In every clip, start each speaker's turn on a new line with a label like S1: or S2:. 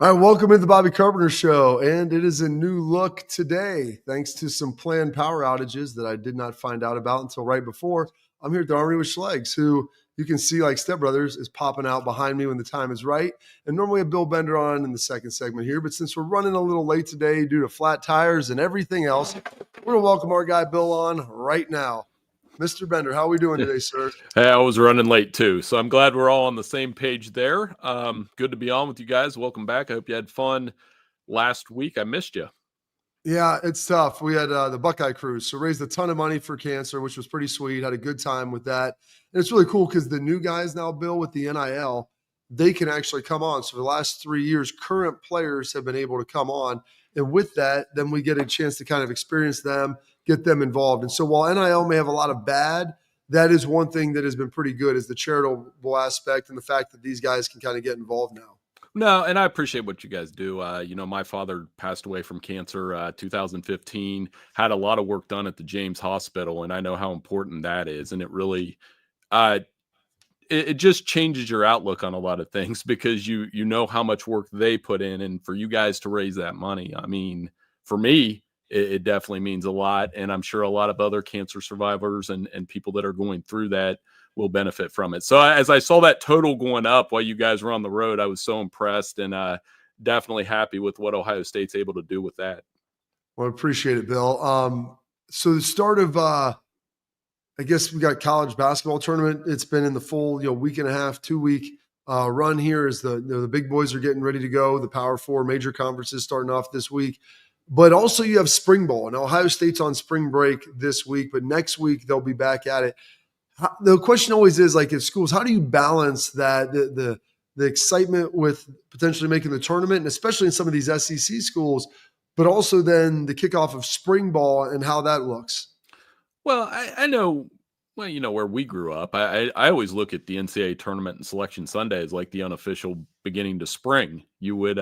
S1: All right, welcome to the Bobby Carpenter Show, and it is a new look today, thanks to some planned power outages that I did not find out about until right before. I'm here at the Army with Schlegs, who you can see, like Step Brothers, is popping out behind me when the time is right. And normally a Bill Bender on in the second segment here, but since we're running a little late today due to flat tires and everything else, we're going to welcome our guy Bill on right now. Mr. Bender, how are we doing today, sir?
S2: Hey, I was running late too, so I'm glad we're all on the same page there. Good to be on with you guys. Welcome back. I hope you had fun last week. I missed you.
S1: Yeah, it's tough. We had the Buckeye Cruise, so raised a ton of money for cancer, which was pretty sweet. Had a good time with that. And it's really cool because the new guys now, Bill, with the NIL, they can actually come on. So for the last 3 years, current players have been able to come on. And with that, then we get a chance to kind of experience them, get them involved. And so while NIL may have a lot of bad, that is one thing that has been pretty good is the charitable aspect and the fact that these guys can kind of get involved now.
S2: No, and I appreciate what you guys do. My father passed away from cancer 2015, had a lot of work done at the James Hospital, and I know how important that is. And it really it just changes your outlook on a lot of things because you know how much work they put in, and for you guys to raise that money, I mean, for me, it definitely means a lot, and I'm sure a lot of other cancer survivors and people that are going through that will benefit from it. So as I saw that total going up while you guys were on the road, I was so impressed and definitely happy with what Ohio State's able to do with that.
S1: Well, I appreciate it, Bill. So the start of I guess we got college basketball tournament. It's been in the full, week and a half, 2-week run here as the big boys are getting ready to go. The Power Four major conferences starting off this week. But also you have spring ball. And Ohio State's on spring break this week, but next week they'll be back at it. The question always is, like, at schools, how do you balance that, the excitement with potentially making the tournament, and especially in some of these SEC schools, but also then the kickoff of spring ball and how that looks?
S2: Well, I know, where we grew up, I always look at the NCAA tournament and Selection Sunday as like the unofficial beginning to spring. You would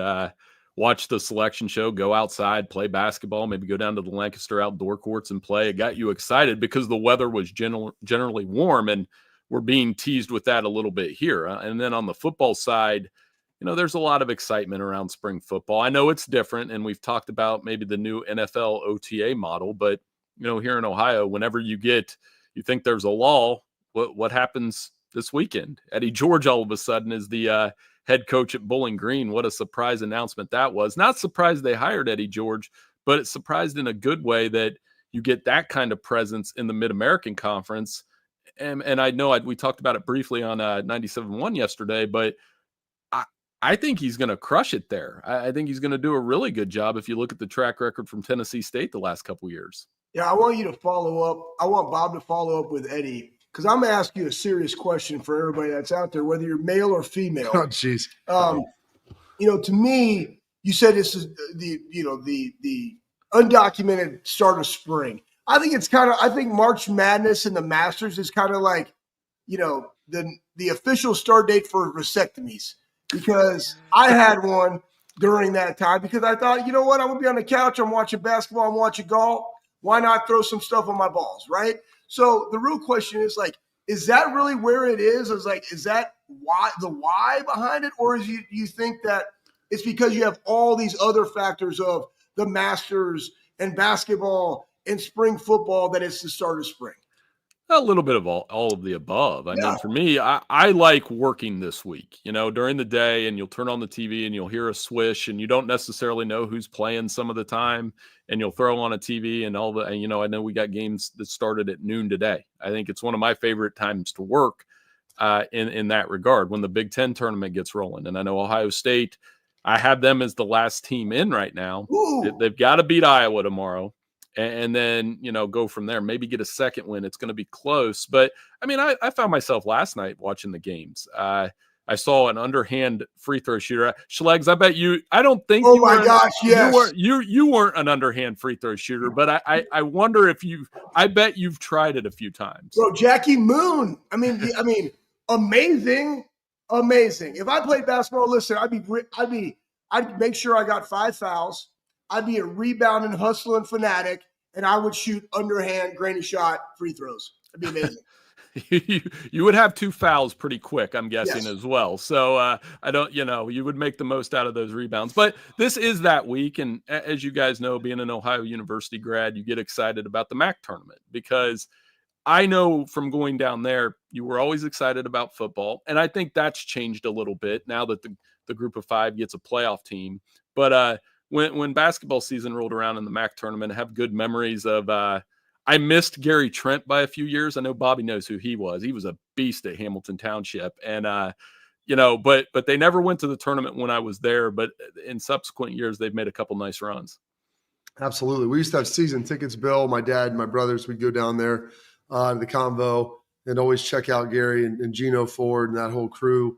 S2: watch the selection show, go outside, play basketball, maybe go down to the Lancaster outdoor courts and play. It got you excited because the weather was generally warm, and we're being teased with that a little bit here. And then on the football side, there's a lot of excitement around spring football. I know it's different, and we've talked about maybe the new NFL OTA model, but here in Ohio, whenever you think there's a lull, what happens this weekend? Eddie George all of a sudden is the head coach at Bowling Green. What a surprise announcement that was. Not surprised they hired Eddie George, but it's surprised in a good way that you get that kind of presence in the Mid-American Conference. And I know we talked about it briefly on 97.1 yesterday, but I think he's going to crush it there. I think he's going to do a really good job if you look at the track record from Tennessee State the last couple of years.
S3: Yeah, I want you to follow up. I want Bob to follow up with Eddie because I'm going to ask you a serious question for everybody that's out there, whether you're male or female.
S1: Oh, jeez.
S3: To me, you said this is the undocumented start of spring. I think March Madness and the Masters is kind of like, the official start date for vasectomies, because I had one during that time because I thought, I'm going to be on the couch. I'm watching basketball. I'm watching golf. Why not throw some stuff on my balls, right? So the real question is, like, is that really where it is? Is that why behind it? Or you think that it's because you have all these other factors of the Masters and basketball and spring football that it's the start of spring?
S2: A little bit of all of the above. I mean, for me, I like working this week, during the day, and you'll turn on the TV and you'll hear a swish and you don't necessarily know who's playing some of the time, and you'll throw on a TV and I know we got games that started at noon today. I think it's one of my favorite times to work in that regard when the Big Ten tournament gets rolling. And I know Ohio State, I have them as the last team in right now. They've got to beat Iowa tomorrow. And then, go from there, maybe get a second win. It's going to be close. But, I mean, I found myself last night watching the games. I saw an underhand free throw shooter. Schlegs, I bet I don't think
S3: oh, my gosh, yes.
S2: You weren't an underhand free throw shooter, but I wonder if I bet you've tried it a few times.
S3: Bro, Jackie Moon. I mean, amazing. If I played basketball, listen, I'd make sure I got 5 fouls. I'd be a rebounding, hustling fanatic, and I would shoot underhand, granny shot, free throws. That'd be amazing.
S2: You would have 2 fouls pretty quick, I'm guessing,
S3: Yes.
S2: as well. So I don't, you would make the most out of those rebounds. But this is that week. And as you guys know, being an Ohio University grad, you get excited about the MAC tournament because I know from going down there, you were always excited about football. And I think that's changed a little bit now that the group of 5 gets a playoff team. But when basketball season rolled around in the MAC tournament, I have good memories of I missed Gary Trent by a few years. I know Bobby knows who he was. He was a beast at Hamilton Township. And, but they never went to the tournament when I was there. But in subsequent years, they've made a couple nice runs.
S1: Absolutely. We used to have season tickets, Bill. My dad and my brothers would go down there to the Convo and always check out Gary and Gino Ford and that whole crew.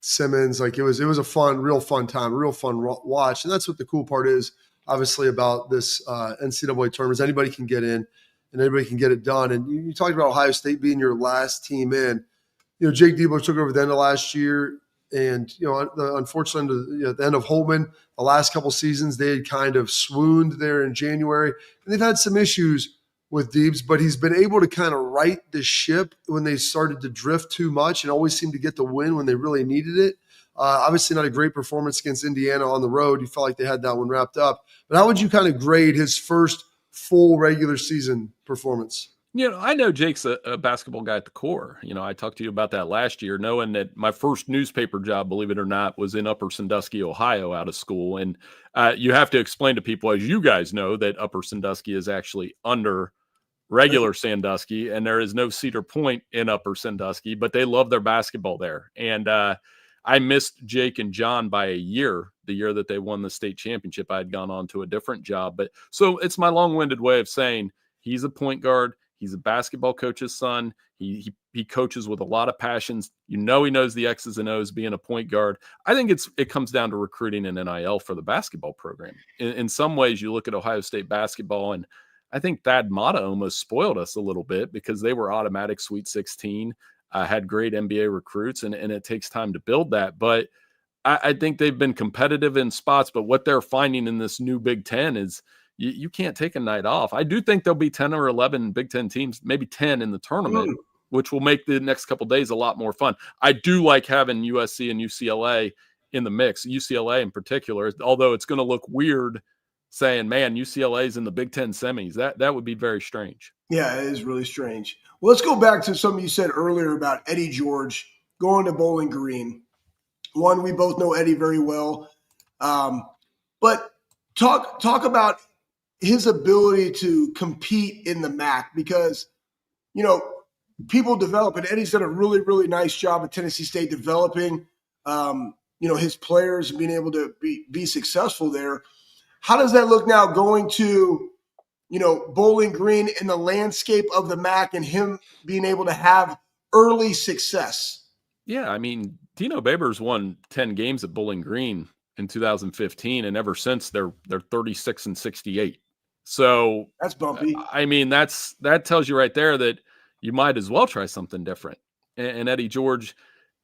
S1: Simmons, like it was a real fun time, real fun watch. And that's what the cool part is, obviously, about this NCAA tournament. Anybody can get in and anybody can get it done. And you talked about Ohio State being your last team in. Jake Diebler took over at the end of last year. And, unfortunately, at the end of Holman, the last couple seasons, they had kind of swooned there in January. And they've had some issues with Deebs, but he's been able to kind of right the ship when they started to drift too much and always seemed to get the win when they really needed it. Obviously not a great performance against Indiana on the road. You felt like they had that one wrapped up. But how would you kind of grade his first full regular season performance?
S2: I know Jake's a basketball guy at the core. I talked to you about that last year, knowing that my first newspaper job, believe it or not, was in Upper Sandusky, Ohio, out of school. And you have to explain to people, as you guys know, that Upper Sandusky is actually under regular Sandusky, and there is no Cedar Point in Upper Sandusky, but they love their basketball there. And I missed Jake and John by a year, the year that they won the state championship. I had gone on to a different job. But so it's my long-winded way of saying he's a point guard. He's a basketball coach's son. He coaches with a lot of passions. He knows the X's and O's being a point guard. I think it comes down to recruiting and NIL for the basketball program. In some ways, you look at Ohio State basketball, and I think Thad Matta almost spoiled us a little bit because they were automatic Sweet 16, had great NBA recruits, and it takes time to build that. But I think they've been competitive in spots, but what they're finding in this new Big Ten is you can't take a night off. I do think there'll be 10 or 11 Big Ten teams, maybe 10 in the tournament, which will make the next couple of days a lot more fun. I do like having USC and UCLA in the mix, UCLA in particular, although it's going to look weird saying, man, UCLA's in the Big Ten semis. That would be very strange.
S3: Yeah, it is really strange. Well, let's go back to something you said earlier about Eddie George going to Bowling Green. One, we both know Eddie very well. But talk about his ability to compete in the MAC because, people develop, and Eddie's done a really, really nice job at Tennessee State developing, his players and being able to be successful there. How does that look now going to, Bowling Green in the landscape of the MAC and him being able to have early success?
S2: Yeah, I mean, Dino Babers won 10 games at Bowling Green in 2015, and ever since they're 36-68. So
S3: that's bumpy.
S2: I mean, that tells you right there that you might as well try something different. And Eddie George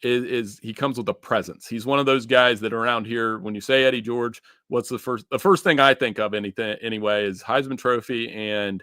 S2: he comes with a presence. He's one of those guys that around here, when you say Eddie George, what's the first thing I think of anyway is Heisman Trophy. And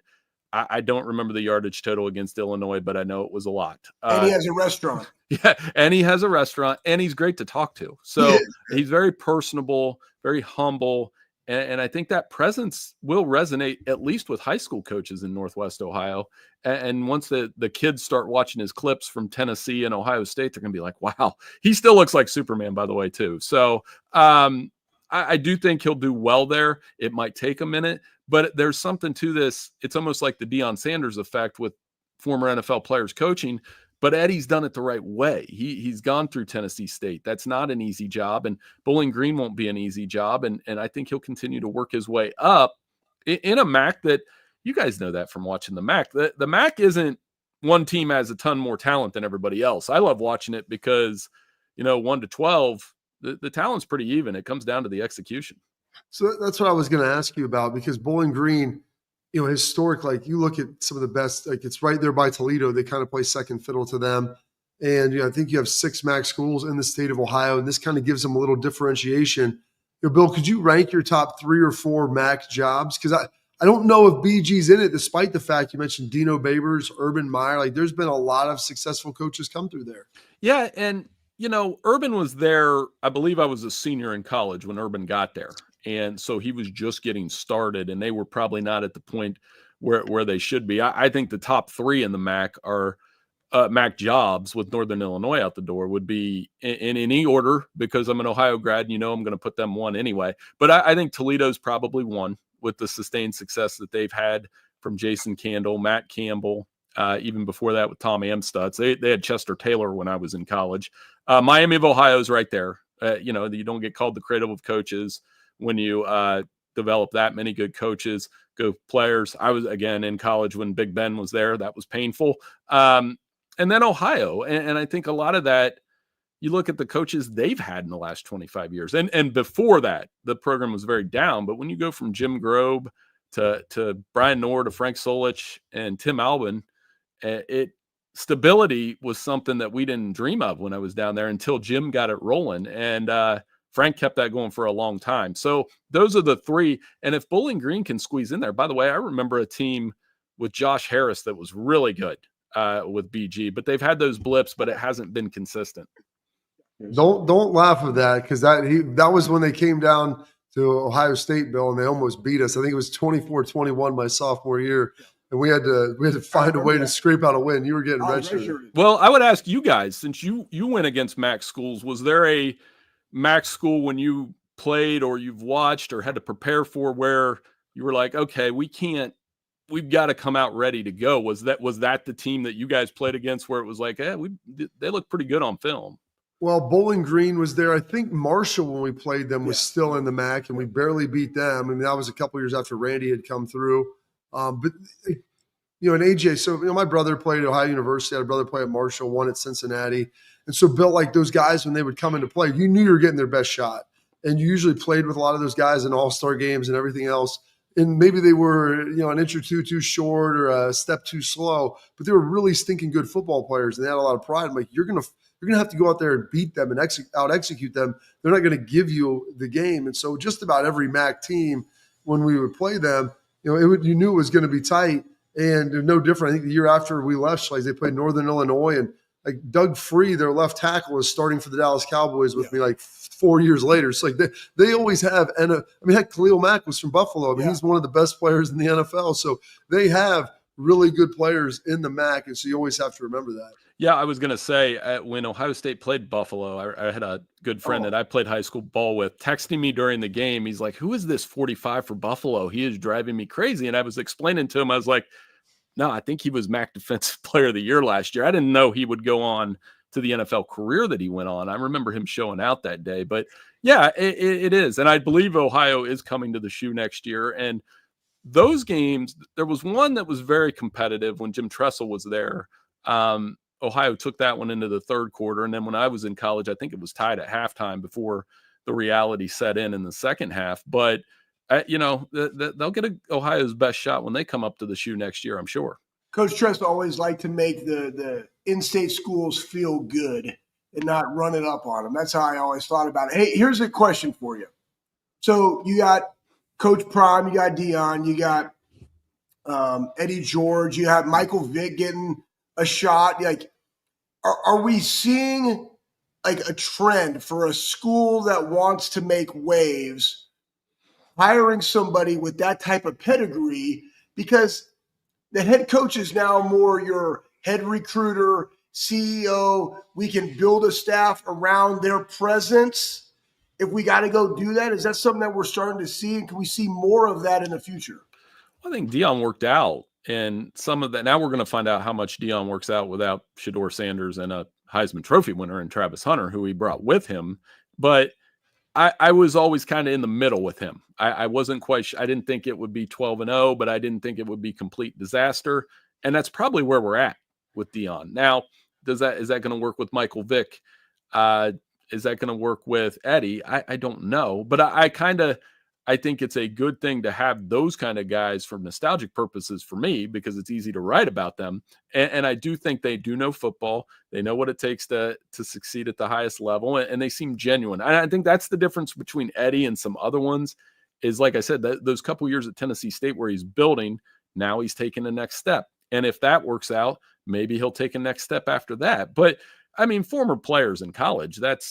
S2: I don't remember the yardage total against Illinois, but I know it was a lot.
S3: And he has a restaurant.
S2: Yeah. And he has a restaurant, and he's great to talk to. So he's very personable, very humble. And I think that presence will resonate at least with high school coaches in Northwest Ohio. And once the kids start watching his clips from Tennessee and Ohio State, they're going to be like, wow, he still looks like Superman, by the way, too. So I do think he'll do well there. It might take a minute, but there's something to this. It's almost like the Deion Sanders effect with former NFL players coaching. But Eddie's done it the right way. He's gone through Tennessee State. That's not an easy job, and Bowling Green won't be an easy job. And I think he'll continue to work his way up in a MAC that you guys know that from watching the MAC. The MAC isn't one team has a ton more talent than everybody else. I love watching it because, 1 to 12, the talent's pretty even. It comes down to the execution.
S1: So that's what I was going to ask you about, because Bowling Green, historic, like you look at some of the best, like it's right there by Toledo. They kind of play second fiddle to them. And, I think you have 6 MAC schools in the state of Ohio, and this kind of gives them a little differentiation. Bill, could you rank your top 3 or 4 MAC jobs? Because I don't know if BG's in it, despite the fact you mentioned Dino Babers, Urban Meyer. Like, there's been a lot of successful coaches come through there.
S2: Yeah, and Urban was there. I believe I was a senior in college when Urban got there, and so he was just getting started, and they were probably not at the point where they should be. I think the top three in the MAC are Mac jobs with Northern Illinois out the door would be in any order, because I'm an Ohio grad and I'm going to put them one anyway. But I think Toledo's probably one with the sustained success that they've had from Jason Candle, Matt Campbell, even before that with Tom Amstutz. They had Chester Taylor when I was in college. Miami of Ohio is right there. You don't get called the cradle of coaches when you develop that many good coaches, good players. I was, again, in college when Big Ben was there. That was painful. And then Ohio. And I think a lot of that, you look at the coaches they've had in the last 25 years. And before that, the program was very down. But when you go from Jim Grobe to Brian Noor to Frank Solich and Tim Albin, stability was something that we didn't dream of when I was down there until Jim got it rolling. And Frank kept that going for a long time. So those are the three. And if Bowling Green can squeeze in there, by the way, I remember a team with Josh Harris that was really good with BG, but they've had those blips, but it hasn't been consistent.
S1: Don't laugh at that, because that was when they came down to Ohio State, Bill, and they almost beat us. I think it was 24-21 my sophomore year, and we had to find a way to scrape out a win. You were getting redshirted.
S2: Well, I would ask you guys, since you went against MAC schools, was there a MAC school when you played or you've watched or had to prepare for where you were like, okay, we've got to come out ready to go? Was that the team that you guys played against where it was like, they look pretty good on film?
S1: Well, Bowling Green was there. I think Marshall, when we played them, was still in the MAC, and we barely beat them. I mean, that was a couple years after Randy had come through. And AJ, so my brother played at Ohio University. I had a brother play at Marshall, one at Cincinnati. And so, Bill, like, those guys, when they would come into play, you knew you were getting their best shot. And you usually played with a lot of those guys in all-star games and everything else. And maybe they were, an inch or two too short or a step too slow, but they were really stinking good football players, and they had a lot of pride. I'm like, you're gonna have to go out there and beat them and out-execute them. They're not going to give you the game. And so just about every MAC team, when we would play them, you knew it was going to be tight. And no different. I think the year after we left, they played Northern Illinois, and like Doug Free, their left tackle, is starting for the Dallas Cowboys with me like 4 years later. So like they always have, and heck, Khalil Mack was from Buffalo. I mean, he's one of the best players in the NFL. So they have really good players in the MAC, and so you always have to remember that.
S2: Yeah, I was going to say, when Ohio State played Buffalo, I had a good friend that I played high school ball with texting me during the game. He's like, who is this 45 for Buffalo? He is driving me crazy. And I was explaining to him, I was like, no, I think he was MAC Defensive Player of the Year last year. I didn't know he would go on to the NFL career that he went on. I remember him showing out that day. But yeah, it is. And I believe Ohio is coming to the Shoe next year. And those games, there was one that was very competitive when Jim Tressel was there. Ohio took that one into the third quarter. And then when I was in college, I think it was tied at halftime before the reality set in the second half. But, they'll get Ohio's best shot when they come up to the Shoe next year, I'm sure.
S3: Coach Tress always liked to make the in-state schools feel good and not run it up on them. That's how I always thought about it. Hey, here's a question for you. So you got Coach Prime, you got Dion, you got Eddie George, you have Michael Vick getting a shot. Like, are we seeing like a trend for a school that wants to make waves hiring somebody with that type of pedigree? Because the head coach is now more your head recruiter, CEO. We can build a staff around their presence. If we got to go do that, is that something that we're starting to see? And can we see more of that in the future?
S2: I think Dion worked out, and some of that. Now we're going to find out how much Dion works out without Shedeur Sanders and a Heisman Trophy winner and Travis Hunter, who he brought with him. But I was always kind of in the middle with him. I wasn't quite I didn't think it would be 12-0, but I didn't think it would be complete disaster. And that's probably where we're at with Dion. Now, is that going to work with Michael Vick? Is that going to work with Eddie? I don't know. But I think it's a good thing to have those kind of guys for nostalgic purposes for me, because it's easy to write about them. And I do think they do know football. They know what it takes to succeed at the highest level, and they seem genuine. And I think that's the difference between Eddie and some other ones, is, like I said, those couple years at Tennessee State where he's building, now he's taking the next step. And if that works out, maybe he'll take a next step after that. But I mean, former players in college, that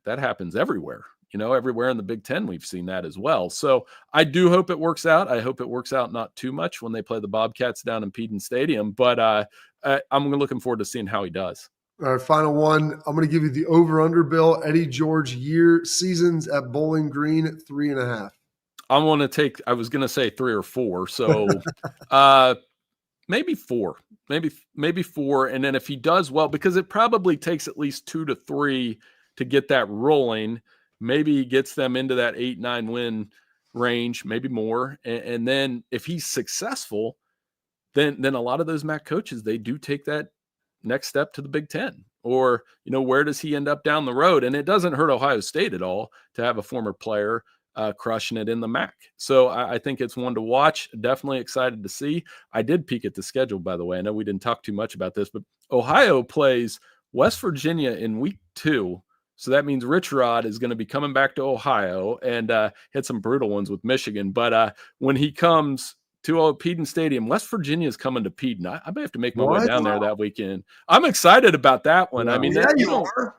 S2: happens everywhere. Everywhere in the Big Ten, we've seen that as well. So I do hope it works out. I hope it works out not too much when they play the Bobcats down in Peden Stadium. But I'm looking forward to seeing how he does.
S1: All right, final one. I'm going to give you the over-under, Bill. Eddie George seasons at Bowling Green, 3.5.
S2: I was going to say 3 or 4. So maybe 4, maybe 4. And then if he does well, because it probably takes at least 2 to 3 to get that rolling, maybe he gets them into that 8-9 win range, maybe more. And then if he's successful, then a lot of those MAC coaches, they do take that next step to the Big Ten. Or, where does he end up down the road? And it doesn't hurt Ohio State at all to have a former player crushing it in the MAC. So I think it's one to watch. Definitely excited to see. I did peek at the schedule, by the way. I know we didn't talk too much about this, but Ohio plays West Virginia in week 2. So that means Rich Rod is going to be coming back to Ohio and hit some brutal ones with Michigan. But when he comes to Peden Stadium, West Virginia is coming to Peden. I may have to make my way down there that weekend. I'm excited about that one. I mean,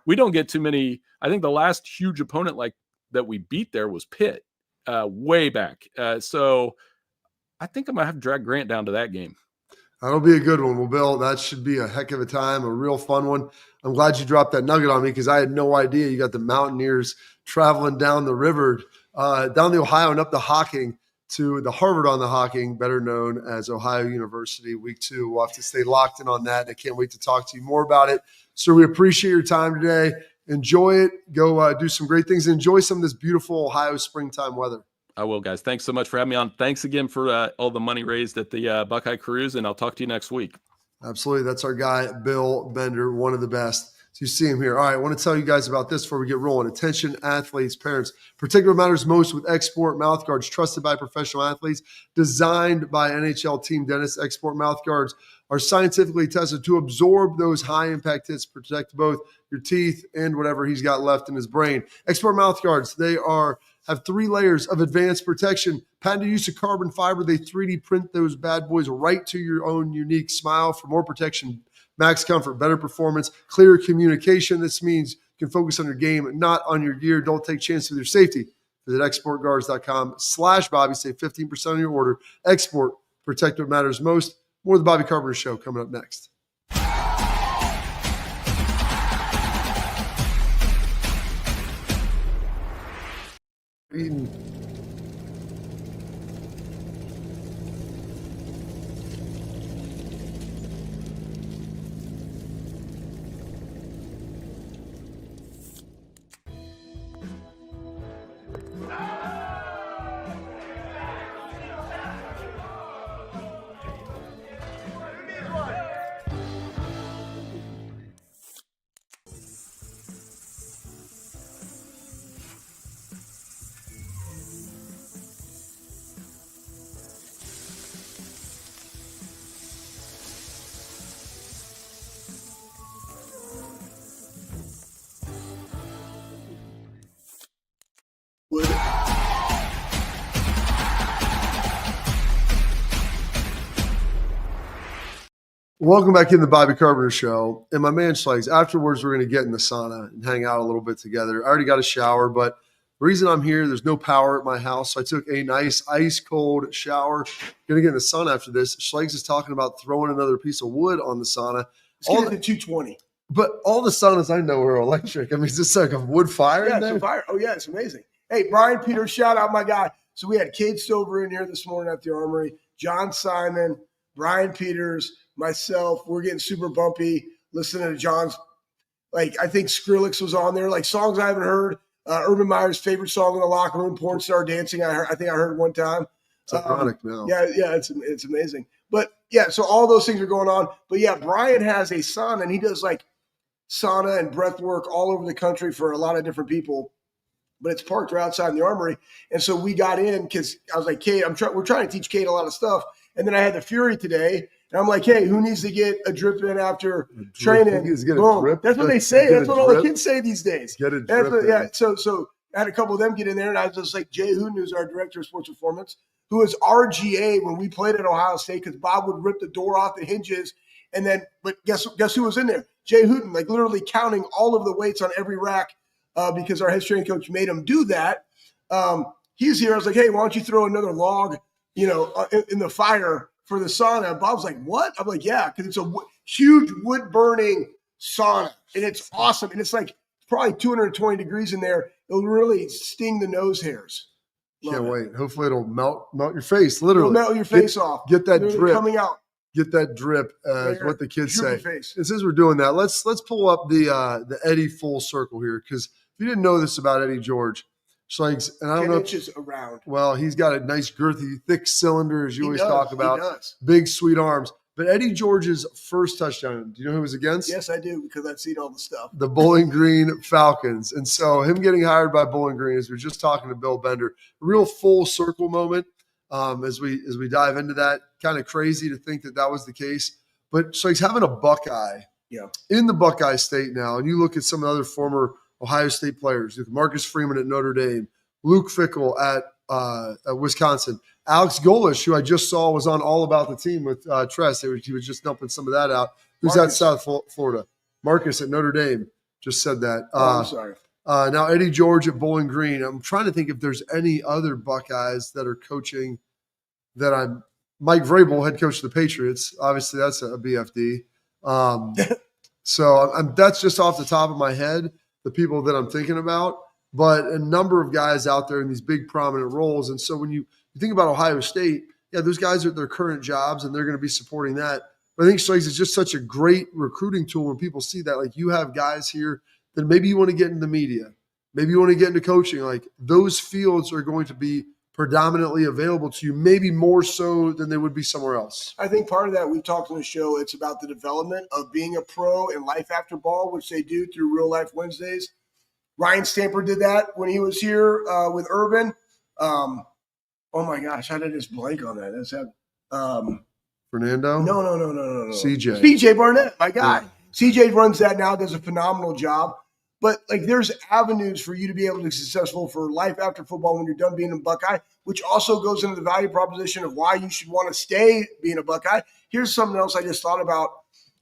S2: we don't get too many. I think the last huge opponent like that we beat there was Pitt way back. So I think I'm going to have to drag Grant down to that game.
S1: That'll be a good one. Well, Bill, that should be a heck of a time, a real fun one. I'm glad you dropped that nugget on me because I had no idea you got the Mountaineers traveling down the river, down the Ohio and up the Hocking to the Harvard on the Hocking, better known as Ohio University, week 2. We'll have to stay locked in on that. I can't wait to talk to you more about it. So we appreciate your time today. Enjoy it. Go do some great things. Enjoy some of this beautiful Ohio springtime weather.
S2: I will, guys. Thanks so much for having me on. Thanks again for all the money raised at the Buckeye Cruise, and I'll talk to you next week.
S1: Absolutely. That's our guy, Bill Bender, one of the best. So you see him here. All right, I want to tell you guys about this before we get rolling. Attention, athletes, parents. Protect what matters most with Export mouthguards, trusted by professional athletes, designed by NHL team dentists. Export mouthguards are scientifically tested to absorb those high-impact hits, protect both your teeth and whatever he's got left in his brain. Export mouthguards, they have 3 layers of advanced protection. Patented use of carbon fiber. They 3D print those bad boys right to your own unique smile for more protection, max comfort, better performance, clearer communication. This means you can focus on your game, not on your gear. Don't take chances with your safety. Visit exportguards.com/Bobby. Save 15% on your order. Export, protect what matters most. More of the Bobby Carpenter Show coming up next. Eating. Welcome back in the Bobby Carpenter Show. And my man Schlegs, afterwards, we're going to get in the sauna and hang out a little bit together. I already got a shower, but the reason I'm here, there's no power at my house. So I took a nice ice cold shower. Going to get in the sun after this. Schlegs is talking about throwing another piece of wood on the sauna.
S3: Let's get it to 220.
S1: But all the saunas I know are electric. I mean, is this like a wood fire?
S3: Yeah,
S1: in there?
S3: it's a fire. Oh, yeah, it's amazing. Hey, Brian Peters, shout out my guy. So we had Cade Stover in here this morning at the Armory, John Simon, Brian Peters, myself. We're getting super bumpy listening to John's, like, I think Skrillex was on there, like songs I haven't heard. Urban Meyer's favorite song in the locker room, Porn Star Dancing. I think I heard one time.
S1: It's ironic now.
S3: Yeah, it's amazing. But yeah, so all those things are going on. But yeah, Brian has a sauna, and he does like sauna and breath work all over the country for a lot of different people. But it's parked right outside in the Armory. And so we got in because I was like, Kate, we're trying to teach Kate a lot of stuff. And then I had the Fury today. And I'm like, hey, who needs to get a drip in after training?
S1: Boom.
S3: That's what they say. That's what all the kids say these days.
S1: Get a drip.
S3: Yeah. So I had a couple of them get in there, and I was just like, Jay Hooten, who's our director of sports performance, who was RGA when we played at Ohio State, because Bob would rip the door off the hinges. And then, but guess who was in there? Jay Hooten, like literally counting all of the weights on every rack because our head strength coach made him do that. He's here. I was like, hey, why don't you throw another log, in the fire for the sauna? Bob's like, what? I'm like, yeah, because it's a huge wood burning sauna, and it's awesome. And it's like probably 220 degrees in there. It'll really sting the nose hairs.
S1: Can't wait. Hopefully it'll melt your face, literally.
S3: It'll melt your face off.
S1: Get that
S3: literally
S1: drip
S3: coming out.
S1: Get that drip, is what the kids say.
S3: Face.
S1: And since we're doing that, let's pull up the Eddie full circle here, because if you didn't know this about Eddie George, Schlegs, and I don't
S3: 10
S1: know
S3: inches around.
S1: Well, he's got a nice girthy, thick cylinder, as you always talk about.
S3: He does.
S1: Big, sweet arms. But Eddie George's first touchdown, do you know who it was against?
S3: Yes, I do, because I've seen all the stuff.
S1: The Bowling Green Falcons. And so him getting hired by Bowling Green, as we were just talking to Bill Bender, real full circle moment as we dive into that. Kind of crazy to think that was the case. But so he's having a Buckeye in the Buckeye State now. And you look at some of the other former Ohio State players, Marcus Freeman at Notre Dame, Luke Fickell at Wisconsin, Alex Golish, who I just saw was on All About the Team with Tress. He was just dumping some of that out. Who's at South Florida? Marcus at Notre Dame just said that.
S3: I'm sorry.
S1: Now Eddie George at Bowling Green. I'm trying to think if there's any other Buckeyes that are coaching that I'm. Mike Vrabel, head coach of the Patriots. Obviously, that's a BFD. So that's just off the top of my head, the people that I'm thinking about. But a number of guys out there in these big prominent roles. And so when you think about Ohio State, those guys are at their current jobs and they're going to be supporting that. But I think Schlegs is just such a great recruiting tool when people see that. Like, you have guys here that maybe you want to get into the media, maybe you want to get into coaching. Like, those fields are going to be predominantly available to you, maybe more so than they would be somewhere else.
S3: I think part of that, we've talked on the show, it's about the development of being a pro and life after ball, which they do through Real Life Wednesdays. Ryan Stamper did that when he was here with Urban. Oh my gosh, how did I just blank on that? That's
S1: Fernando?
S3: No.
S1: CJ
S3: Barnett, my guy. Yeah. CJ runs that now, does a phenomenal job. But like, there's avenues for you to be able to be successful for life after football when you're done being a Buckeye, which also goes into the value proposition of why you should want to stay being a Buckeye. Here's something else I just thought about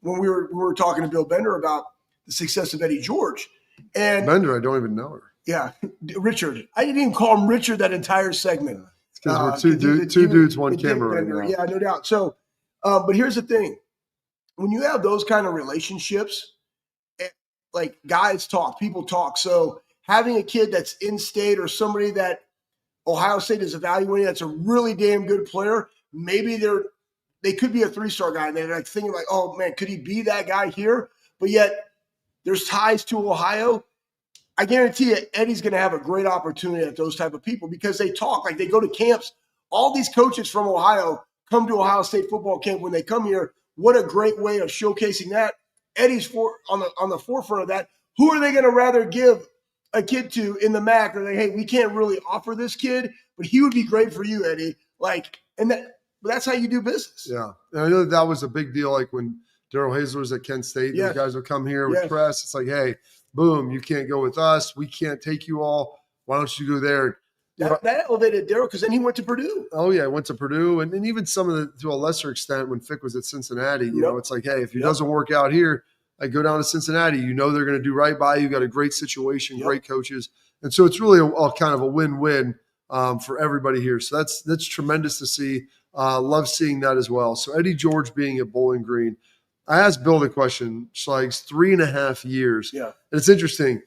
S3: when we were talking to Bill Bender about the success of Eddie George. And
S1: Bender, I don't even know her.
S3: Yeah, Richard. I didn't even call him Richard that entire segment.
S1: Because we're two dudes, one camera right now.
S3: Yeah, no doubt. So, but here's the thing. When you have those kind of relationships, like, guys talk, people talk. So having a kid that's in state or somebody that Ohio State is evaluating that's a really damn good player, maybe they could be a 3-star guy, and they're like thinking like, oh man, could he be that guy here? But yet there's ties to Ohio. I guarantee you Eddie's going to have a great opportunity at those type of people because they talk, like they go to camps. All these coaches from Ohio come to Ohio State football camp when they come here. What a great way of showcasing that. Eddie's on the forefront of that. Who are they going to rather give a kid to in the MAC? They're like, hey, we can't really offer this kid, but he would be great for you, Eddie. Like, but that's how you do business.
S1: Yeah, and I know that was a big deal. Like when Darrell Hazler was at Kent State, those guys would come here with press. It's like, hey, boom, you can't go with us. We can't take you all. Why don't you go there?
S3: That elevated Darrell because then he went to Purdue.
S1: Oh, yeah, went to Purdue. And even some of to a lesser extent when Fick was at Cincinnati, you know, it's like, hey, if he doesn't work out here, I go down to Cincinnati. You know they're going to do right by you. You got a great situation, great coaches. And so it's really a kind of a win-win for everybody here. So that's tremendous to see. Love seeing that as well. So Eddie George being at Bowling Green. I asked Bill the question, Schlegs, 3.5 years.
S3: Yeah.
S1: And it's interesting.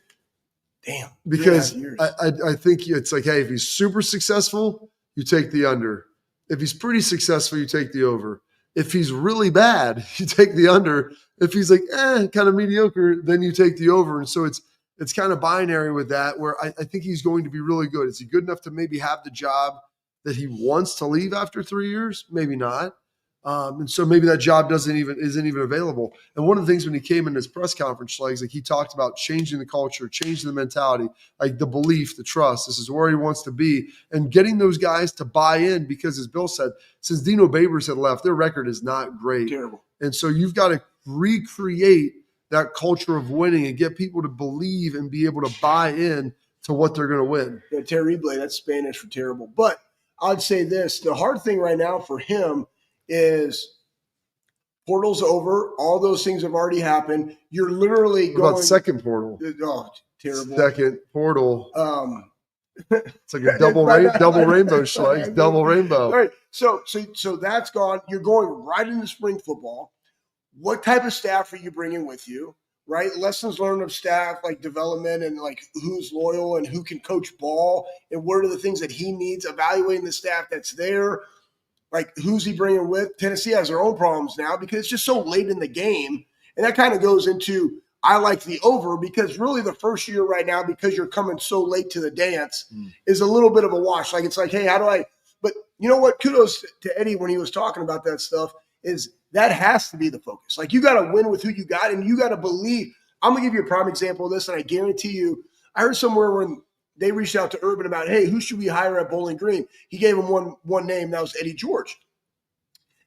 S3: Damn.
S1: Because I think it's like, hey, if he's super successful, you take the under. If he's pretty successful, you take the over. If he's really bad, you take the under. If he's like, kind of mediocre, then you take the over. And so it's kind of binary with that, where I think he's going to be really good. Is he good enough to maybe have the job that he wants to leave after 3 years? Maybe not. And so maybe that job isn't even available. And one of the things when he came in his press conference, like he talked about changing the culture, changing the mentality, like the belief, the trust. This is where he wants to be, and getting those guys to buy in because, as Bill said, since Dino Babers had left, their record is not great.
S3: Terrible.
S1: And so you've got to recreate that culture of winning and get people to believe and be able to buy in to what they're going to win.
S3: Yeah, terrible. That's Spanish for terrible. But I'd say this: the hard thing right now for him is portal's over. All those things have already happened. You're literally
S1: What
S3: going.
S1: about second portal?
S3: Oh, terrible.
S1: Second portal. It's like a double rainbow schlag. Double rainbow.
S3: All right. So that's gone. You're going right into spring football. What type of staff are you bringing with you? Right? Lessons learned of staff, like development and like who's loyal and who can coach ball and what are the things that he needs, evaluating the staff that's there. Like who's he bringing with? Tennessee has their own problems now because it's just so late in the game. And that kind of goes into, I like the over because really the first year right now, because you're coming so late to the dance is a little bit of a wash. Like, it's like, hey, how do I, but you know what? Kudos to Eddie when he was talking about that stuff is that has to be the focus. Like you got to win with who you got and you got to believe. I'm going to give you a prime example of this. And I guarantee you, I heard somewhere when they reached out to Urban about, hey, who should we hire at Bowling Green? He gave him one name. That was Eddie George.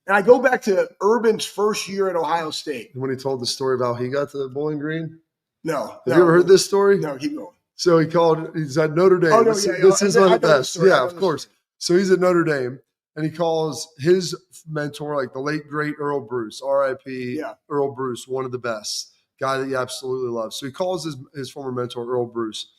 S3: And I go back to Urban's first year at Ohio State.
S1: When he told the story about how he got to Bowling Green?
S3: No.
S1: Have you ever heard this story?
S3: No, keep going.
S1: So he's at Notre Dame.
S3: Oh, no,
S1: this
S3: yeah,
S1: is one of the best.
S3: Story,
S1: Yeah, of course. So he's at Notre Dame, and he calls his mentor, like the late, great Earl Bruce, R.I.P.
S3: Yeah.
S1: Earl Bruce, one of the best, guy that you absolutely love. So he calls his former mentor, Earl Bruce,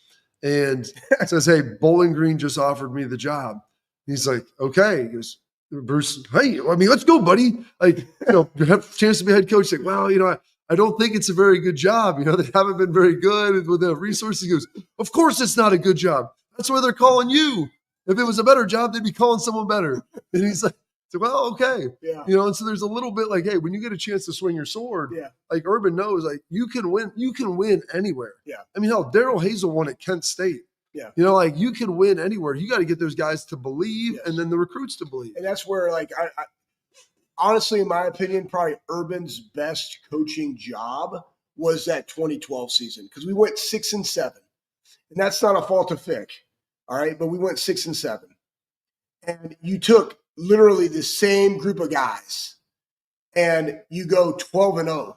S1: and says, hey, Bowling Green just offered me the job. He's like, okay. He goes, Bruce, hey, I mean, let's go, buddy. Like, you have a chance to be head coach. Like, well, I don't think it's a very good job. They haven't been very good with the resources. He goes, of course it's not a good job. That's why they're calling you. If it was a better job, they'd be calling someone better. And he's like, well, okay.
S3: Yeah.
S1: And so there's a little bit like, hey, when you get a chance to swing your sword, like Urban knows, like you can win anywhere.
S3: Yeah.
S1: I mean, hell, Darrell Hazel won at Kent State.
S3: Yeah.
S1: Like you can win anywhere. You got to get those guys to believe and then the recruits to believe.
S3: And that's where, like, I honestly, in my opinion, probably Urban's best coaching job was that 2012 season because we went 6-7. And that's not a fault of Fick. All right. But we went 6-7. And you took literally the same group of guys and you go 12-0.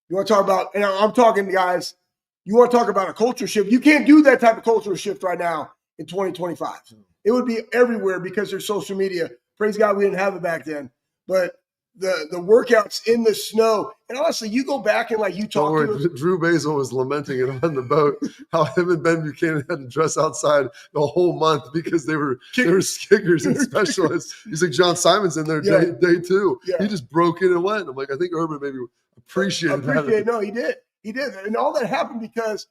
S3: You want to talk about, and I'm talking guys, you want to talk about a culture shift. You can't do that type of culture shift right now in 2025. It would be everywhere because there's social media. Praise God we didn't have it back then. But the workouts in the snow, and honestly, you go back and like you talk to
S1: Drew Basil was lamenting it on the boat, how him and Ben Buchanan had to dress outside the whole month because they were kickers and specialists. He's like, John Simon's in there day two. Yeah. He just broke in and went. I'm like, I think Urban maybe appreciated that.
S3: No, he did. He did. And all that happened because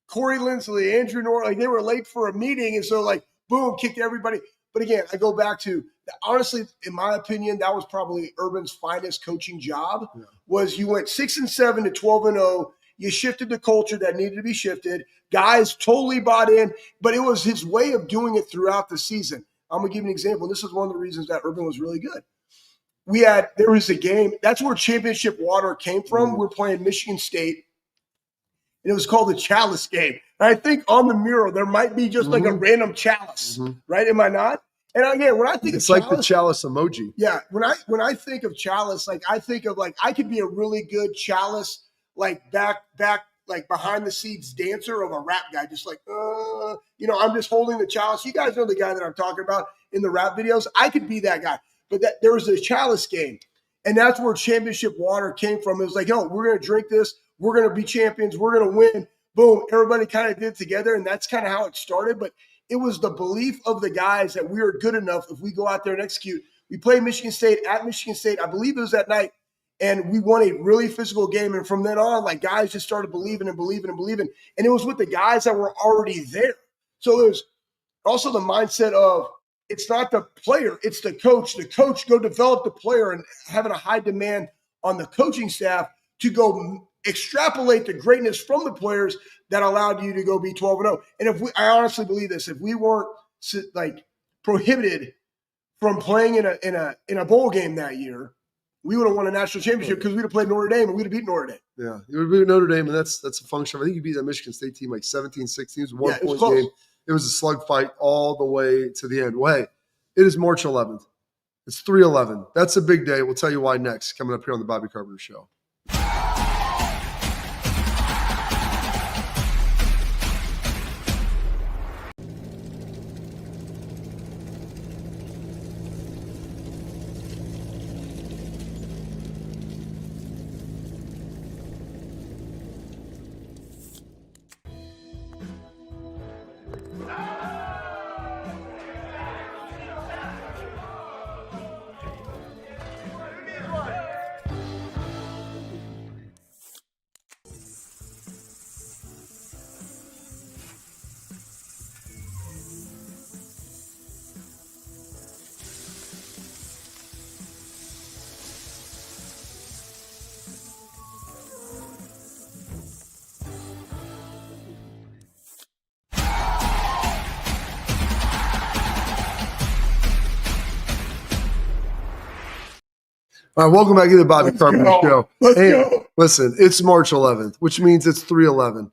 S3: Corey Lindsley, Andrew Norton, like they were late for a meeting. And so like, boom, kicked everybody. But again, I go back to, honestly, in my opinion, that was probably Urban's finest coaching job was you went 6-7 to 12-0. You shifted the culture that needed to be shifted. Guys totally bought in, but it was his way of doing it throughout the season. I'm going to give you an example. This is one of the reasons that Urban was really good. There was a game. That's where championship water came from. We're playing Michigan State. And it was called the Chalice game. And I think on the mural, there might be just like a random chalice, right? Am I not? And again, when I think
S1: it's
S3: of
S1: like the chalice emoji.
S3: Yeah. When I think of chalice, like I think of like, I could be a really good chalice, like back, like behind the scenes dancer of a rap guy, just like, I'm just holding the chalice. You guys know the guy that I'm talking about in the rap videos. I could be that guy. But there was a chalice game. And that's where championship water came from. It was like, we're going to drink this. We're going to be champions. We're going to win. Boom. Everybody kind of did it together. And that's kind of how it started. But it was the belief of the guys that we are good enough if we go out there and execute. We played Michigan State at Michigan State. I believe it was that night. And we won a really physical game. And from then on, like guys just started believing. And it was with the guys that were already there. So there's also the mindset of it's not the player, it's the coach. The coach go develop the player and having a high demand on the coaching staff to go extrapolate the greatness from the players that allowed you to go be 12-0. And I honestly believe this, if we weren't like prohibited from playing in a bowl game that year, we would have won a national championship because we'd have played Notre Dame and we'd have beat Notre Dame.
S1: Yeah, you would beat Notre Dame, and that's a function of, I think you beat that Michigan State team like 17-16. It was a 1-point game. It was a slug fight all the way to the end. Well, hey, it is March 11th. It's 3/11. That's a big day. We'll tell you why next, coming up here on the Bobby Carpenter Show. All right, welcome back to the Bobby Carpenter Show.
S3: Let's go.
S1: Listen, it's March 11th, which means it's 3/11. And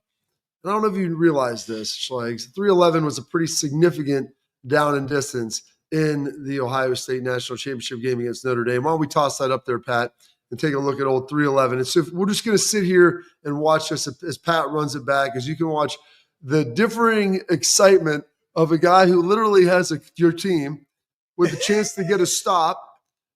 S1: I don't know if you realize this, Schlegs. 3/11 was a pretty significant down in distance in the Ohio State National Championship game against Notre Dame. Why don't we toss that up there, Pat, and take a look at old 3/11. And so we're just going to sit here and watch this as Pat runs it back, as you can watch the differing excitement of a guy who literally has your team with a chance to get a stop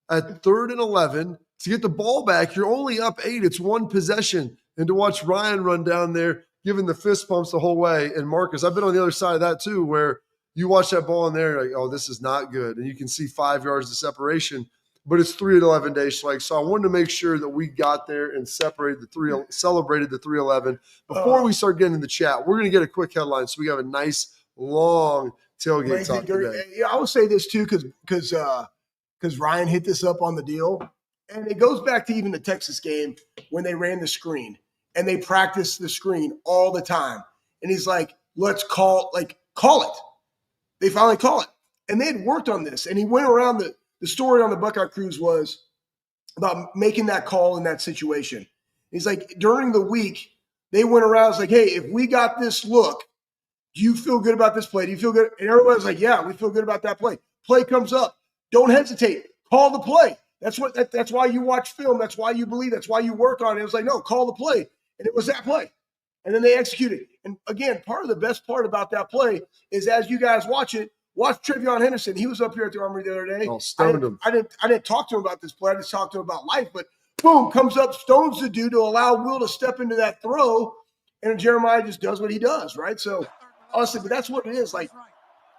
S1: at 3rd and 11 to get the ball back. You're only up 8. It's one possession. And to watch Ryan run down there, giving the fist pumps the whole way. And Marcus, I've been on the other side of that too, where you watch that ball in there, you're like, oh, this is not good. And you can see 5 yards of separation, but it's 3-11 days. Like, so I wanted to make sure that we got there and celebrated the 3/11. Before we start getting in the chat, we're going to get a quick headline. So we have a nice long tailgate talk today.
S3: Yeah, I will say this too, because Ryan hit this up on the deal. And it goes back to even the Texas game when they ran the screen and they practiced the screen all the time. And he's like, let's call it. They finally call it. And they had worked on this. And he went around the story on the Buckeye Cruise was about making that call in that situation. He's like, during the week, they went around, it's like, hey, if we got this look, do you feel good about this play? Do you feel good? And everybody's like, yeah, we feel good about that play. Play comes up. Don't hesitate. Call the play. That's why you watch film. That's why you believe. That's why you work on it. It was like, no, call the play. And it was that play. And then they executed. And again, part of the best part about that play is as you guys watch it, watch Trevion Henderson. He was up here at the Armory the other day.
S1: Oh, stoned him.
S3: I didn't talk to him about this play. I just talked to him about life. But boom, comes up, stones the dude to allow Will to step into that throw. And Jeremiah just does what he does, right? So honestly, but that's what it is. Like,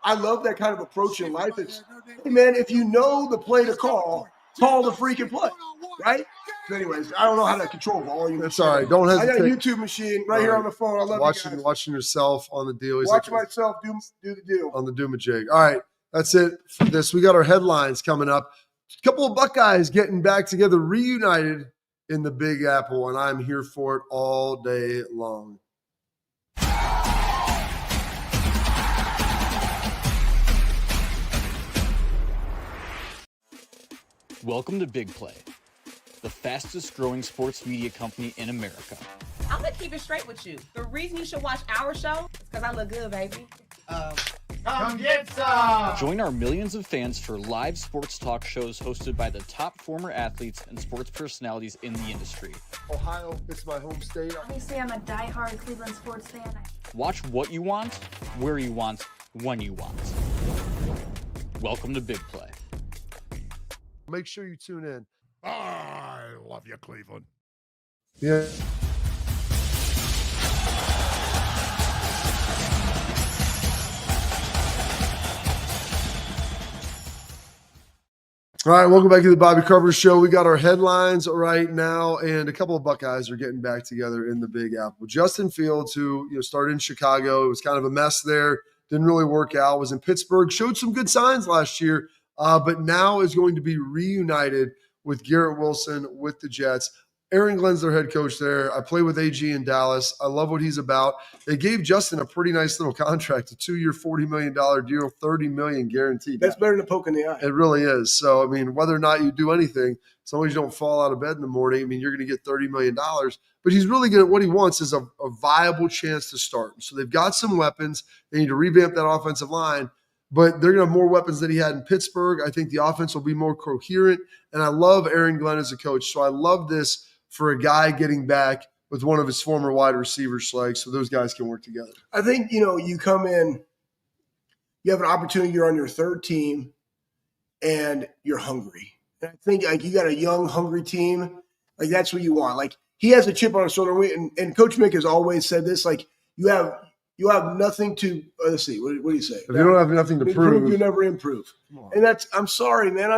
S3: I love that kind of approach in life. It's, hey, man, if you know the play to call the freaking play, right? So anyways, I don't know how to control volume.
S1: That's all right. Don't hesitate.
S3: I got a YouTube machine right here on the phone. I love you guys.
S1: Watching yourself on the deal.
S3: Watch myself do the deal.
S1: On the Doomajig. All right. That's it for this. We got our headlines coming up. A couple of Buckeyes getting back together, reunited in the Big Apple, and I'm here for it all day long.
S4: Welcome to Big Play, the fastest growing sports media company in America.
S5: I'm gonna keep it straight with you. The reason you should watch our show is because I look good, baby.
S6: Come get some!
S4: Join our millions of fans for live sports talk shows hosted by the top former athletes and sports personalities in the industry.
S1: Ohio, it's my home state.
S7: Obviously, I'm a diehard Cleveland sports fan.
S4: Watch what you want, where you want, when you want. Welcome to Big Play.
S1: Make sure you tune in.
S6: I love you, Cleveland.
S1: Yeah. All right, welcome back to the Bobby Carpenter Show. We got our headlines right now, and a couple of Buckeyes are getting back together in the Big Apple. Justin Fields, who started in Chicago, it was kind of a mess there, didn't really work out, was in Pittsburgh, showed some good signs last year, but now is going to be reunited with Garrett Wilson with the Jets. Aaron Glenn's their head coach there. I play with AG in Dallas. I love what he's about. They gave Justin a pretty nice little contract, a 2-year, $40 million deal, $30 million guaranteed.
S3: That's better than a poke in the eye.
S1: It really is. So, I mean, whether or not you do anything, as long as you don't fall out of bed in the morning, I mean, you're going to get $30 million. But he's really going to – what he wants is a viable chance to start. So they've got some weapons. They need to revamp that offensive line. But they're going to have more weapons than he had in Pittsburgh. I think the offense will be more coherent. And I love Aaron Glenn as a coach. So I love this for a guy getting back with one of his former wide receivers, so those guys can work together.
S3: I think, you come in, you have an opportunity, you're on your third team, and you're hungry. And I think, you got a young, hungry team. That's what you want. He has a chip on his shoulder. And Coach Mick has always said this, you have nothing to let's see, what do you say?
S1: If you don't have nothing to prove,
S3: you never improve. And I'm sorry, man.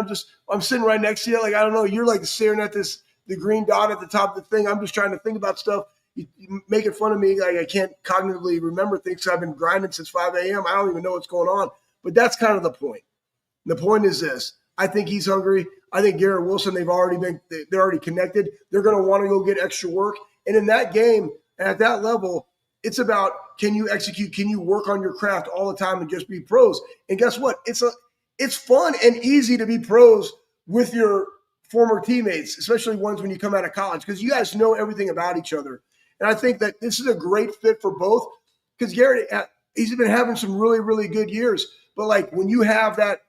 S3: I'm sitting right next to you. I don't know. You're staring at the green dot at the top of the thing. I'm just trying to think about stuff. You making fun of me. I can't cognitively remember things. I've been grinding since 5 a.m. I don't even know what's going on. But that's kind of the point. The point is this. I think he's hungry. I think Garrett Wilson, they're already connected. They're going to want to go get extra work. And in that game, at that level, it's about, can you execute? Can you work on your craft all the time and just be pros? And guess what? It's fun and easy to be pros with your former teammates, especially ones when you come out of college, because you guys know everything about each other. And I think that this is a great fit for both, because Garrett, he's been having some really, really good years. But like when you have that,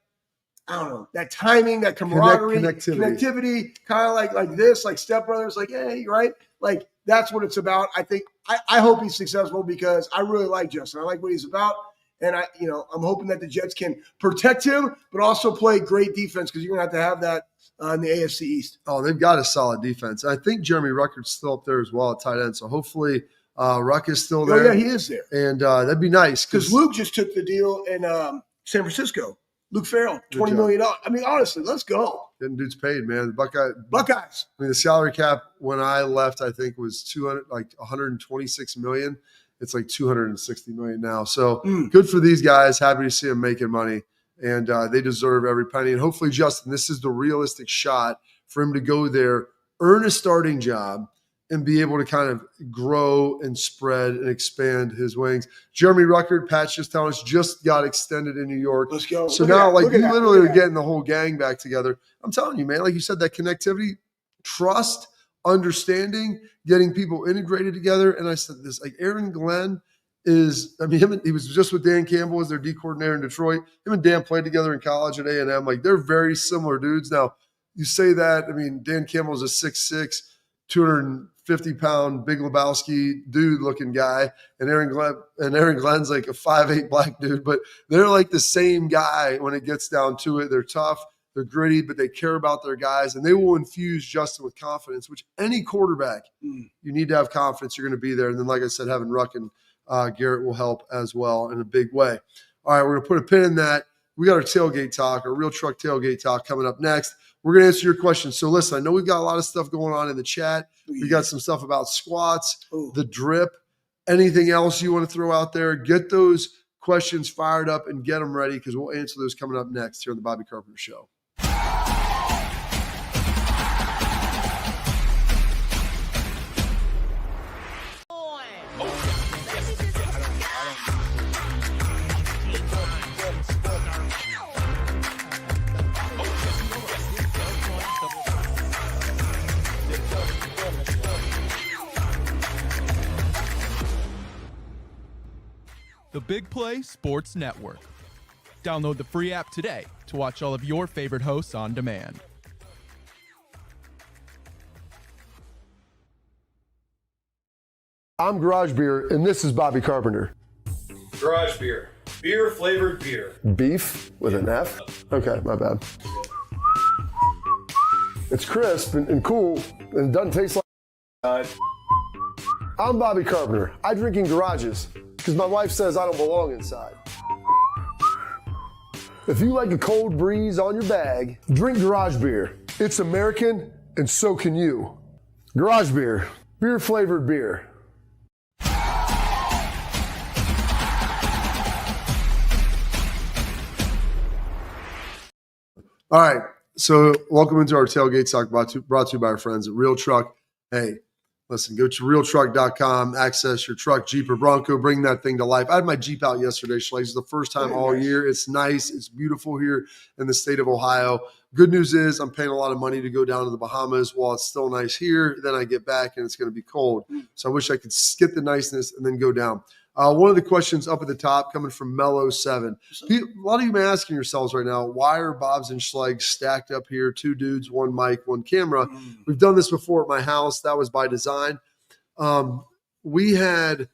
S3: I don't know, that timing, that camaraderie, connectivity, kind of like this, like stepbrothers, like, hey, right? Like that's what it's about. I think I hope he's successful because I really like Justin. I like what he's about. And I'm hoping that the Jets can protect him, but also play great defense, because you're gonna have that in the AFC East.
S1: Oh, they've got a solid defense. I think Jeremy Ruckert's still up there as well at tight end. So hopefully Ruck is still there.
S3: Oh, yeah, he is there.
S1: And that'd be nice.
S3: Because Luke just took the deal in San Francisco. Luke Farrell, $20 million. I mean, honestly, let's go.
S1: Getting dudes paid, man. The
S3: Buckeyes.
S1: I mean, the salary cap when I left, I think was $126 million. It's like $260 million now. So good for these guys. Happy to see them making money, and they deserve every penny. And hopefully, Justin, this is the realistic shot for him to go there, earn a starting job, and be able to kind of grow and spread and expand his wings. Jeremy Ruckert, Pat's just telling us, just got extended in New York.
S3: Let's go.
S1: So now, like, you literally are getting the whole gang back together. I'm telling you, man, like you said, that connectivity, trust, understanding, getting people integrated together. And I said this, like Aaron Glenn is, I mean, he was just with Dan Campbell as their D coordinator in Detroit. Him and Dan played together in college at A&M. Like, they're very similar dudes. Now, you say that, I mean, Dan Campbell's a 6'6", 250-pound Big Lebowski dude-looking guy, and Aaron Glenn's like a 5'8" black dude, but they're like the same guy when it gets down to it. They're tough, they're gritty, but they care about their guys, and they will infuse Justin with confidence, which any quarterback, you need to have confidence you're going to be there. And then, like I said, having Ruck and Garrett will help as well in a big way. All right, we're going to put a pin in that. We got our tailgate talk, our real truck tailgate talk coming up next. We're going to answer your questions. So listen, I know we've got a lot of stuff going on in the chat. We got some stuff about squats, the drip, anything else you want to throw out there. Get those questions fired up and get them ready, because we'll answer those coming up next here on the Bobby Carpenter Show.
S8: The Big Play Sports Network. Download the free app today to watch all of your favorite hosts on demand.
S1: I'm Garage Beer, and this is Bobby Carpenter.
S9: Garage Beer. Beer-flavored beer.
S1: Beef with an F? Okay, my bad. It's crisp and cool, and it doesn't taste like... I'm Bobby Carpenter. I drink in garages because my wife says I don't belong inside. If you like a cold breeze on your bag, drink Garage Beer. It's American, and so can you. Garage Beer. Beer-flavored beer. All right, so welcome into our tailgate talk brought to you by our friends at Real Truck. Hey, listen, go to realtruck.com, access your truck, Jeep, or Bronco, bring that thing to life. I had my Jeep out yesterday, Schleich. It's the first time all year. It's nice. It's beautiful here in the state of Ohio. Good news is I'm paying a lot of money to go down to the Bahamas while it's still nice here. Then I get back and it's going to be cold. So I wish I could skip the niceness and then go down. One of the questions up at the top coming from Mellow7. A lot of you may be asking yourselves right now, why are Bob's and Schleich stacked up here? Two dudes, one mic, one camera. We've done this before at my house. That was by design. We had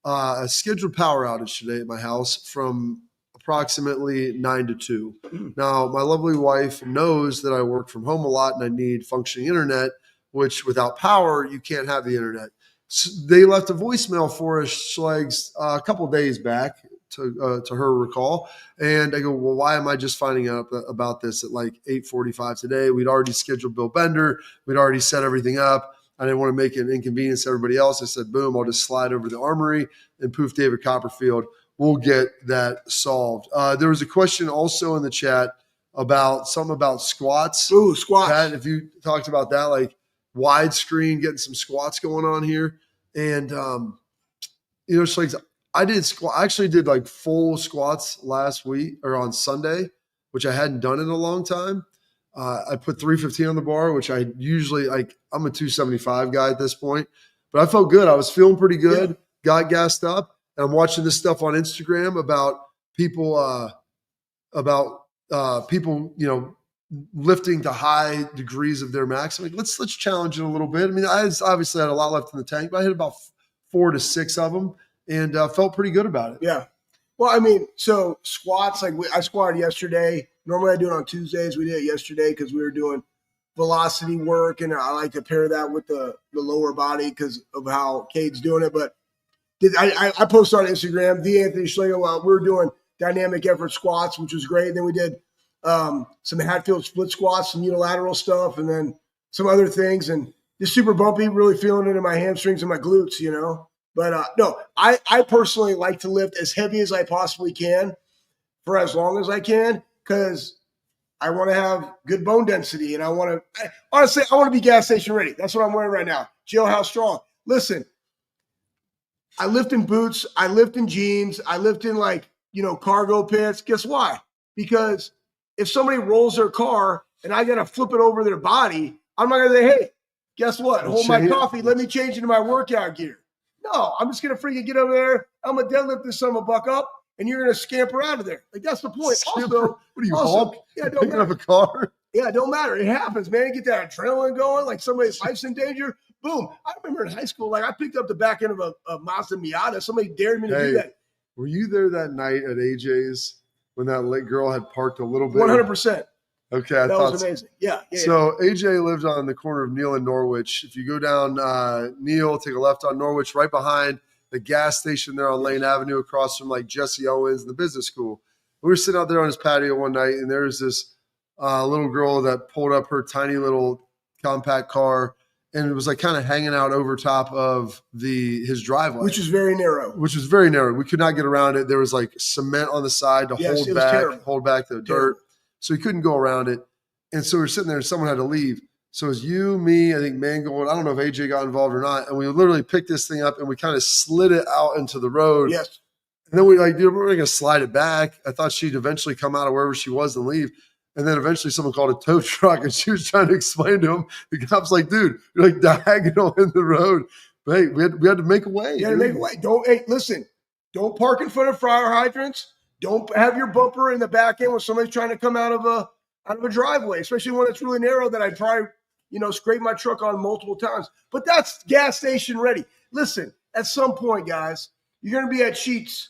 S1: a scheduled power outage today at my house from approximately 9 to 2. Now, my lovely wife knows that I work from home a lot and I need functioning internet, which without power, you can't have the internet. So they left a voicemail for us, Schlegs, a couple of days back, to her recall. And I go, well, why am I just finding out about this at like 8:45 today? We'd already scheduled Bill Bender. We'd already set everything up. I didn't want to make an inconvenience to everybody else. I said, boom, I'll just slide over to the Armory and poof David Copperfield. We'll get that solved. There was a question also in the chat about something about squats.
S3: Ooh, squats.
S1: Pat, if you talked about that, like, widescreen, getting some squats going on here. And, it's like I actually did like full squats last week or on Sunday, which I hadn't done in a long time. I put 315 on the bar, which I usually like. I'm a 275 guy at this point, but I felt good. I was feeling pretty good.
S3: Yeah.
S1: Got gassed up, and I'm watching this stuff on Instagram about people, lifting to high degrees of their max. I'm like, let's challenge it a little bit. I mean, I obviously had a lot left in the tank, but I hit about 4 to 6 of them, and felt pretty good about it.
S3: Yeah. Well, I mean, so squats, like I squatted yesterday. Normally I do it on Tuesdays. We did it yesterday because we were doing velocity work, and I like to pair that with the lower body because of how Cade's doing it. But I posted on Instagram, Anthony Schlegel, we were doing dynamic effort squats, which was great. And then we did some Hatfield split squats, some unilateral stuff, and then some other things. And just super bumpy, really feeling it in my hamstrings and my glutes, you know. But no, I personally like to lift as heavy as I possibly can for as long as I can because I want to have good bone density, and honestly, I want to be gas station ready. That's what I'm wearing right now. Jailhouse strong. Listen, I lift in boots. I lift in jeans. I lift in cargo pants. Guess why? Because if somebody rolls their car and I got to flip it over their body, I'm not going to say, hey, guess what? Hold my coffee. Let me change into my workout gear. No, I'm just going to freaking get over there. I'm going to deadlift this son of a buck up, and you're going to scamper out of there. Like, that's the point. Also,
S1: what are you, Hulk?
S3: Yeah,
S1: picking up a car?
S3: Yeah, it don't matter. It happens, man. You get that adrenaline going, like somebody's life's in danger. Boom. I remember in high school, I picked up the back end of a Mazda Miata. Somebody dared me to do that.
S1: Were you there that night at AJ's when that girl had parked a little bit?
S3: 100%.
S1: Okay,
S3: that was amazing. Yeah.
S1: So AJ lived on the corner of Neal and Norwich. If you go down Neal, take a left on Norwich, right behind the gas station there on Lane Avenue, across from Jesse Owens and the business school. We were sitting out there on his patio one night, and there was this little girl that pulled up her tiny little compact car, and it was kind of hanging out over top of his driveway,
S3: which is very narrow.
S1: We could not get around it. There was cement on the side to hold back the dirt. So he couldn't go around it. And so we're sitting there and someone had to leave. So it was you, me, I think Mangold. I don't know if AJ got involved or not. And we literally picked this thing up and we kind of slid it out into the road.
S3: Yes.
S1: And then we're going to slide it back. I thought she'd eventually come out of wherever she was and leave. And then eventually someone called a tow truck and she was trying to explain to him. The cop's like, dude, you're diagonal in the road. But hey, we had to make a way.
S3: You had to make a way. Listen, don't park in front of fire hydrants. Don't have your bumper in the back end when somebody's trying to come out of a driveway, especially when it's really narrow that I probably, scrape my truck on multiple times. But that's gas station ready. Listen, at some point, guys, you're going to be at Sheetz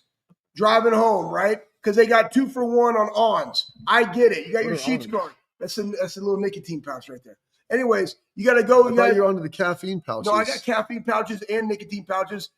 S3: driving home, right? Because they got 2 for $1 on ons. I get it. You got your Sheetz card. That's a little nicotine pouch right there. Anyways, you got to go.
S1: You're onto the caffeine pouches.
S3: No, I got caffeine pouches and nicotine pouches.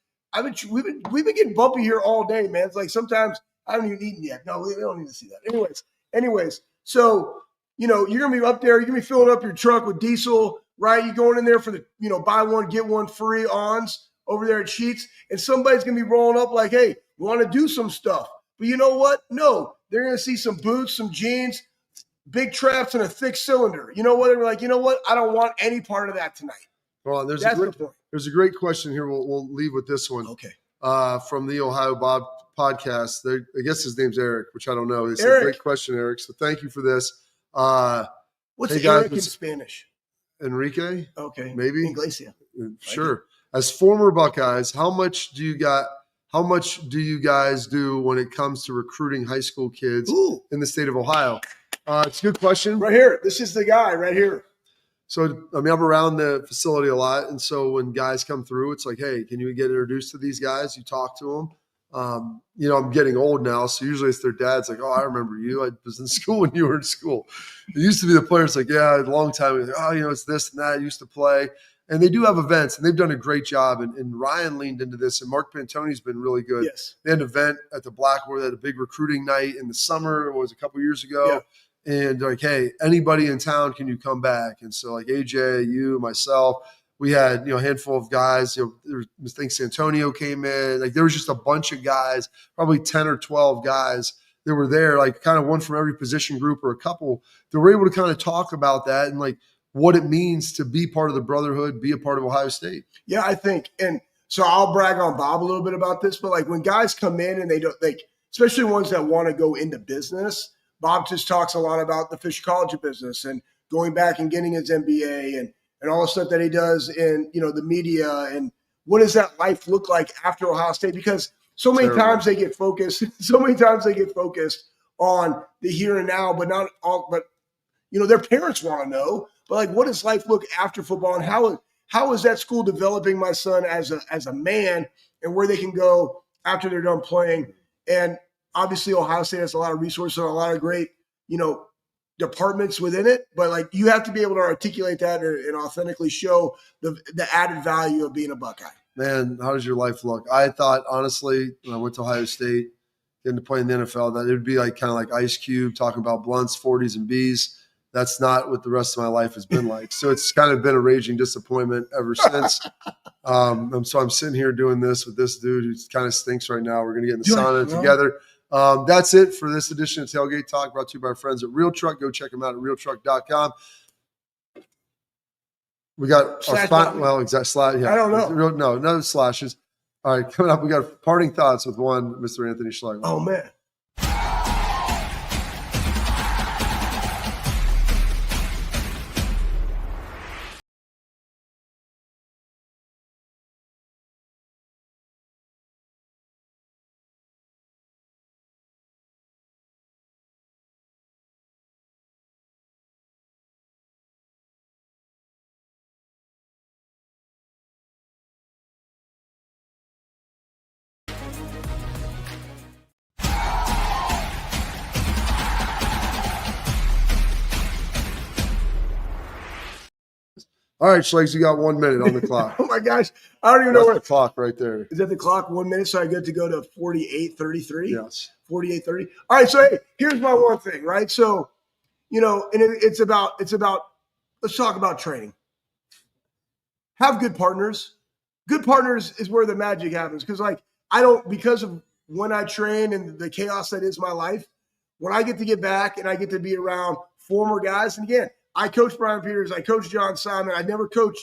S3: We've been getting bumpy here all day, man. It's sometimes I haven't even eaten yet. No, we don't need to see that. Anyways, so, you're going to be up there. You're going to be filling up your truck with diesel, right? You're going in there for the, buy one, get one free ons over there at Sheetz. And somebody's going to be rolling up hey, we want to do some stuff. But you know what? No, they're going to see some boots, some jeans, big traps, and a thick cylinder. You know what? They're like, you know what? I don't want any part of that tonight.
S1: Well, there's a great question here. We'll leave with this one.
S3: Okay.
S1: From the Ohio Bob podcast. I guess his name's Eric, which I don't know. It's
S3: Eric.
S1: a great question, Eric. So thank you for this.
S3: What's Eric in Spanish?
S1: Enrique?
S3: Okay.
S1: Maybe?
S3: Iglesia.
S1: Sure. As former Buckeyes, how much do you guys do when it comes to recruiting high school kids in the state of Ohio? It's a good question.
S3: Right here. This is the guy right here.
S1: So, I'm around the facility a lot. And so when guys come through, it's hey, can you get introduced to these guys? You talk to them. I'm getting old now. So usually it's their dads oh, I remember you. I was in school when you were in school. It used to be the players yeah, a long time ago. Oh, it's this and that. I used to play. And they do have events, and they've done a great job. And Ryan leaned into this, and Mark Pantoni's been really good.
S3: Yes.
S1: They had an event at the Blackboard. They had a big recruiting night in the summer. It was a couple years ago. Yeah. And hey, anybody in town, can you come back? And so AJ, you, myself, we had, a handful of guys, I think Santonio came in. There was just a bunch of guys, probably 10 or 12 guys that were there, kind of one from every position group or a couple that were able to kind of talk about that and what it means to be part of the brotherhood, be a part of Ohio State.
S3: Yeah, I think. And so I'll brag on Bob a little bit about this, but when guys come in and they don't, especially ones that want to go into business, Bob just talks a lot about the Fish College of business and going back and getting his MBA and all the stuff that he does in, the media, and what does that life look like after Ohio State? Because so many times they get focused on the here and now, but not all, but their parents want to know, but like, what does life look after football, and how is that school developing my son as a man, and where they can go after they're done playing? And obviously Ohio State has a lot of resources and a lot of great, departments within it, but like, you have to be able to articulate that and authentically show the added value of being a Buckeye.
S1: Man, how does your life look? I thought, honestly, when I went to Ohio State, getting to play in the NFL, that it would be like kind of like Ice Cube talking about blunts, 40s, and Bs. That's not what the rest of my life has been like. So it's kind of been a raging disappointment ever since. So I'm sitting here doing this with this dude who kind of stinks right now. We're going to get in the sauna together. That's it for this edition of Tailgate Talk, brought to you by our friends at Real Truck. Go check them out at realtruck.com. We got slash. Yeah,
S3: I don't know.
S1: No slashes. All right, coming up, we got parting thoughts with one Mr. Anthony Schlegel.
S3: Oh, man.
S1: All right, Schlegs, you got 1 minute on the clock.
S3: Oh my gosh. I don't even know
S1: the clock right there.
S3: Is that the clock? 1 minute. So I get to go to 48:33?
S1: Yes.
S3: 48:30. All right. So hey, here's my one thing, right? So, and it's about, let's talk about training. Have good partners. Good partners is where the magic happens. Because because of when I train and the chaos that is my life, when I get back and I get to be around former guys, and again, I coached Brian Peters, I coached John Simon, I never coached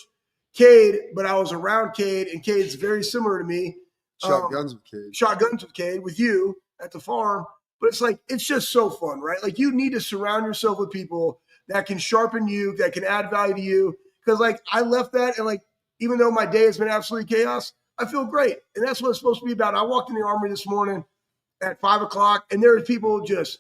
S3: Cade, but I was around Cade, and Cade's very similar to me.
S1: Shotguns with Cade
S3: with you at the farm. But it's just so fun, right? Like, you need to surround yourself with people that can sharpen you, that can add value to you. Because I left that, and even though my day has been absolutely chaos, I feel great. And that's what it's supposed to be about. I walked in the Armory this morning at 5:00, and there are people just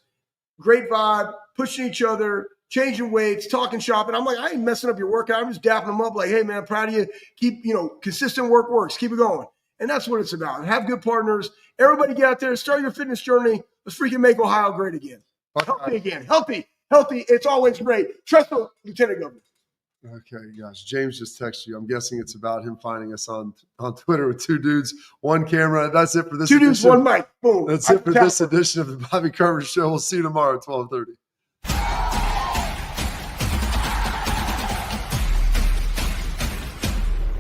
S3: great vibe, pushing each other, changing weights, talking shop. And I'm like, I ain't messing up your workout. I'm just dapping them up like, hey, man, I'm proud of you. Keep, consistent work works. Keep it going. And that's what it's about. Have good partners. Everybody get out there, start your fitness journey. Let's freaking make Ohio great again. Healthy again. Healthy. It's always great. Trust the Lieutenant Governor.
S1: Okay, gosh. James just texted you. I'm guessing it's about him finding us on Twitter with 2 dudes, 1 camera. That's it for this edition.
S3: 2 dudes, 1 mic. Boom.
S1: That's it for this edition of the Bobby Carpenter Show. We'll see you tomorrow at 12:30.